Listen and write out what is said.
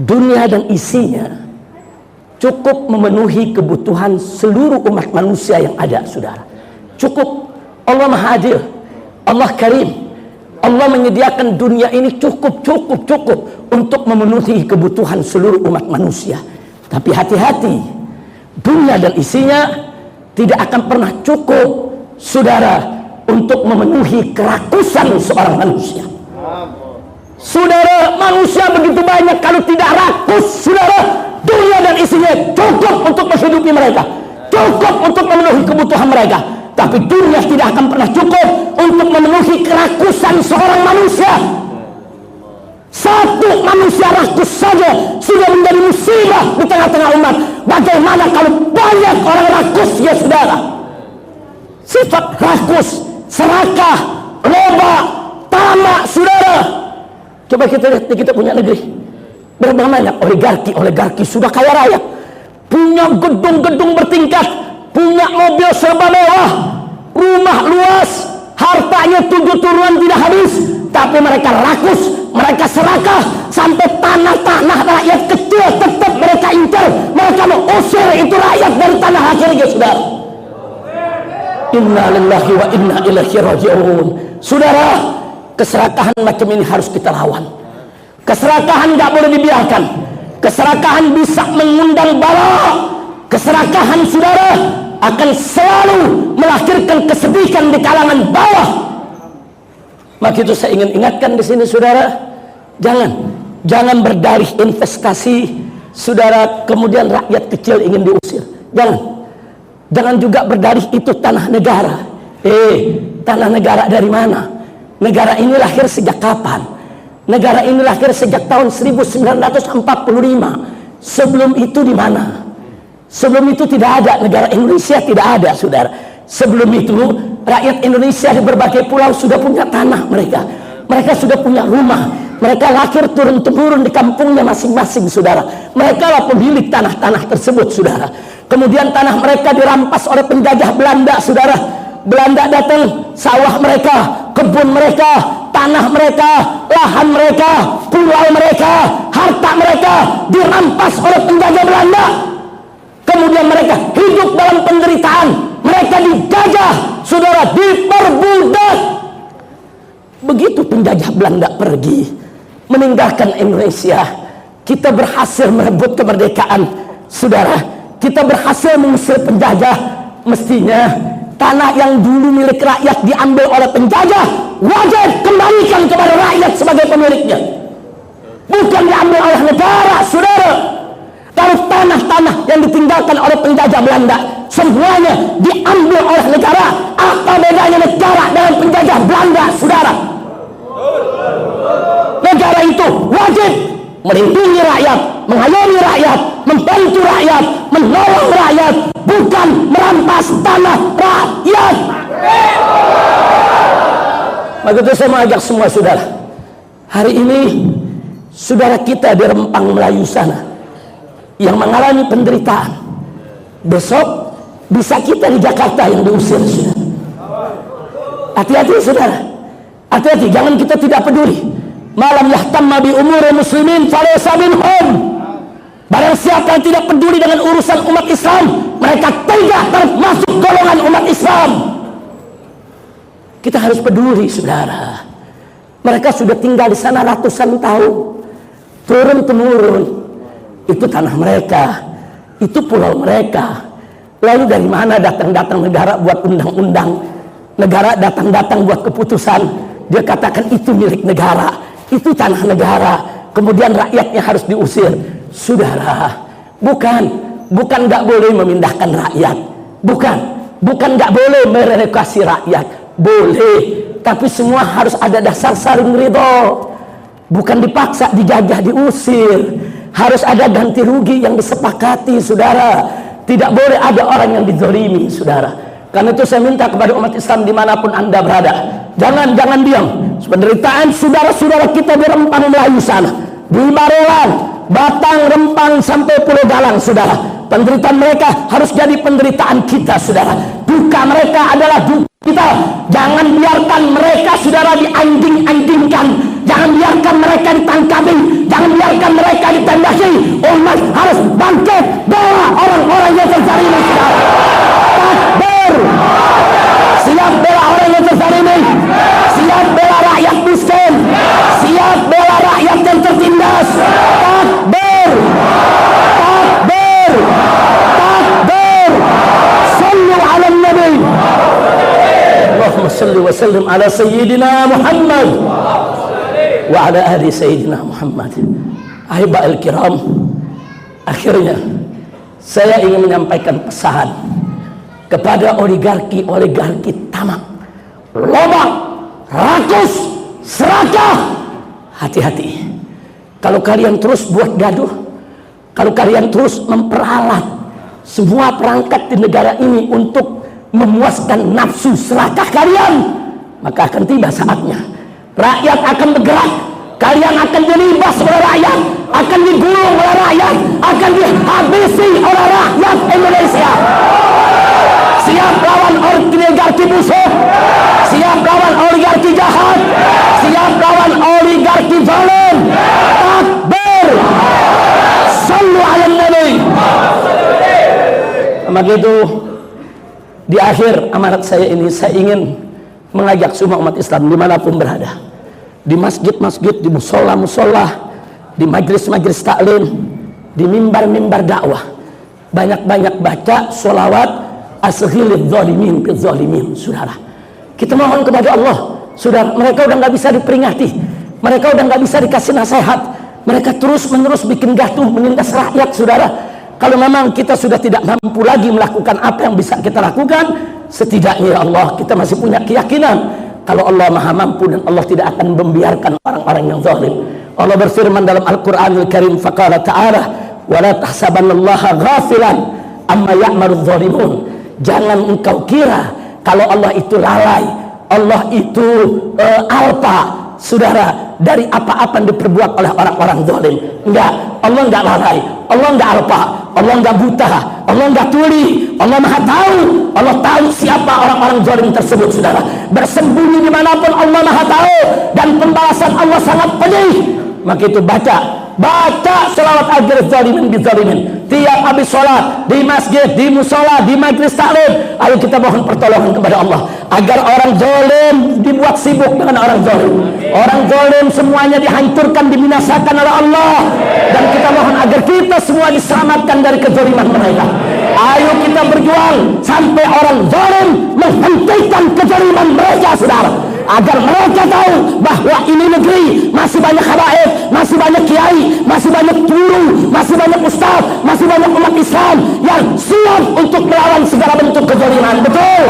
dunia dan isinya cukup memenuhi kebutuhan seluruh umat manusia yang ada, saudara. Cukup. Allah Maha Adil, Allah Karim. Allah menyediakan dunia ini cukup untuk memenuhi kebutuhan seluruh umat manusia. Tapi hati-hati, dunia dan isinya tidak akan pernah cukup, saudara, untuk memenuhi kerakusan seorang manusia. Saudara, manusia begitu banyak, kalau tidak rakus, saudara, dunia dan isinya cukup untuk menghidupi mereka, cukup untuk memenuhi kebutuhan mereka. Tapi dunia tidak akan pernah cukup untuk memenuhi kerakusan seorang manusia. Satu manusia rakus saja sudah menjadi musibah di tengah-tengah umat. Bagaimana kalau banyak orang rakus, ya saudara? Sifat rakus, serakah, loba, tamak, saudara. Coba kita lihat di kita punya negeri. Berapa banyak oligarki sudah kaya raya, punya gedung-gedung bertingkat, punya mobil serba mewah, rumah luas, hartanya 7 turunan tidak habis. Tapi mereka rakus, mereka serakah, sampai tanah-tanah rakyat kecil tetap mereka incar. Mereka mau usir itu rakyat dari tanah hasilnya, saudara. Inna lillahi wa inna ilaihi raji'un. Saudara, keserakahan macam ini harus kita lawan. Keserakahan gak boleh dibiarkan. Keserakahan bisa mengundang bala. Keserakahan, saudara, akan selalu melahirkan kesedihan di kalangan bawah. Maka itu saya ingin ingatkan di sini, saudara, jangan berdalih investasi, saudara, kemudian rakyat kecil ingin diusir. Jangan juga berdalih itu tanah negara. Tanah negara dari mana? Negara ini lahir sejak kapan? Negara ini lahir sejak tahun 1945. Sebelum itu di mana? Sebelum itu tidak ada, negara Indonesia tidak ada, saudara. Sebelum itu rakyat Indonesia di berbagai pulau sudah punya tanah mereka. Mereka sudah punya rumah. Mereka lahir turun-temurun di kampungnya masing-masing, saudara. Mereka lah pemilik tanah-tanah tersebut, saudara. Kemudian tanah mereka dirampas oleh penjajah Belanda, saudara. Belanda datang, sawah mereka, kebun mereka, tanah mereka, lahan mereka, pulau mereka, harta mereka dirampas oleh penjajah Belanda. Kemudian mereka hidup dalam penderitaan. Mereka dijajah, saudara, diperbudak. Begitu penjajah Belanda pergi meninggalkan Indonesia, kita berhasil merebut kemerdekaan, saudara. Kita berhasil mengusir penjajah. Mestinya tanah yang dulu milik rakyat diambil oleh penjajah, wajib kembalikan kepada rakyat sebagai pemiliknya, bukan diambil oleh negara, saudara. Kalau tanah-tanah yang ditinggalkan oleh penjajah Belanda semuanya diambil oleh negara, apa bedanya negara dengan penjajah Belanda, saudara? Negara itu wajib melindungi rakyat, mengayomi rakyat, membantu rakyat, menolong rakyat, bukan merampas tanah rakyat. Maka itu saya mengajak semua saudara, hari ini saudara kita di Rempang Melayu sana yang mengalami penderitaan, besok bisa kita di Jakarta yang diusir, saudara. Hati-hati, saudara, hati-hati, jangan kita tidak peduli. Malam yahtamma bi umuri muslimin falaysa minhum. Barang siapa yang tidak peduli dengan urusan umat Islam, mereka tidak termasuk golongan umat Islam. Kita harus peduli, saudara. Mereka sudah tinggal di sana ratusan tahun, turun-temurun. Itu tanah mereka, itu pulau mereka. Lalu dari mana datang-datang negara buat undang-undang, negara datang-datang buat keputusan. Dia katakan itu milik negara, itu tanah negara, kemudian rakyatnya harus diusir. Saudara, bukan nggak boleh memindahkan rakyat, bukan nggak boleh merelokasi rakyat, boleh, tapi semua harus ada dasar saling ridho, bukan dipaksa, dijajah, diusir. Harus ada ganti rugi yang disepakati, saudara. Tidak boleh ada orang yang dizalimi, saudara. Karena itu saya minta kepada umat Islam dimanapun anda berada, jangan diam. Penderitaan saudara-saudara kita di Rempang Melayu sana, di Barelang, Batang, Rempang sampai Pulau Galang, saudara. Penderitaan mereka harus jadi penderitaan kita, saudara. Duka mereka adalah duka kita. Jangan biarkan mereka, saudara, dianjing-anjingkan. Jangan biarkan mereka ditangkapi, jangan biarkan mereka ditembaki. Umat harus bangkit bela orang-orang yang terzalimi. Takbir. Siap bela orang yang terzalimi, siap bela rakyat miskin, siap bela rakyat yang tertindas. Takbir. Takbir. Takbir. Sallu ala nabi. Allahumma salli wa sallim ala sayyidina Muhammad wa ala ahli sayyidina Muhammad. Ahibahil kiram, akhirnya saya ingin menyampaikan pesan kepada oligarki tamak, lobak, rakus, serakah. Hati-hati. Kalau kalian terus buat gaduh, kalau kalian terus memperalat semua perangkat di negara ini untuk memuaskan nafsu serakah kalian, maka akan tiba saatnya rakyat akan bergerak. Kalian akan dilibas oleh rakyat, akan digulung oleh rakyat, akan dihabisi oleh rakyat Indonesia. Siap lawan oligarki musuh, siap lawan oligarki jahat, siap lawan oligarki zalim. Takbir. Sallu ala nabi. Maka itu di akhir amanat saya ini, saya ingin mengajak semua umat Islam dimanapun berada, di masjid-masjid, di musola-musola, di majlis-majlis taklim, di mimbar-mimbar dakwah, banyak-banyak baca sholawat asghilidz zalimin bil zalimin. Saudara, kita mohon kepada Allah. Saudara, mereka udah nggak bisa diperingati, mereka udah nggak bisa dikasih nasihat, mereka terus-menerus bikin gaduh, menindas rakyat. Saudara, kalau memang kita sudah tidak mampu lagi melakukan apa yang bisa kita lakukan, setidaknya ya Allah, kita masih punya keyakinan kalau Allah maha mampu dan Allah tidak akan membiarkan orang-orang yang zalim. Allah berfirman dalam Al-Quranul Karim, faqala ta'ala wa la tahsabannallaha ghafilan amma ya'maludz zalimun. Jangan engkau kira kalau Allah itu lalai, Allah itu alpa, saudara, dari apa-apa yang diperbuat oleh orang-orang zalim. Enggak, Allah enggak lalai, Allah enggak alpa, Allah enggak buta, Allah enggak tuli, Allah maha tahu. Allah tahu siapa orang-orang zalim tersebut, saudara. Bersembunyi dimanapun Allah maha tahu, dan pembalasan Allah sangat pedih. Maka itu baca selawat agar zalimin bizalimin tiap habis sholat, di masjid, di musola, di majlis taklim. Ayo kita mohon pertolongan kepada Allah agar orang zalim dibuat sibuk dengan orang zalim. Orang zalim semuanya dihancurkan, dibinasakan oleh Allah, dan kita mohon agar kita semua diselamatkan dari kezaliman mereka. Ayo kita berjuang sampai orang zalim menghentikan kezaliman mereka, saudara, agar mereka tahu bahwa ini negeri masih banyak habaib, masih banyak kiai, masih banyak guru, masih banyak ustaz, masih banyak umat Islam yang siap untuk melawan segala bentuk kezaliman. Betul.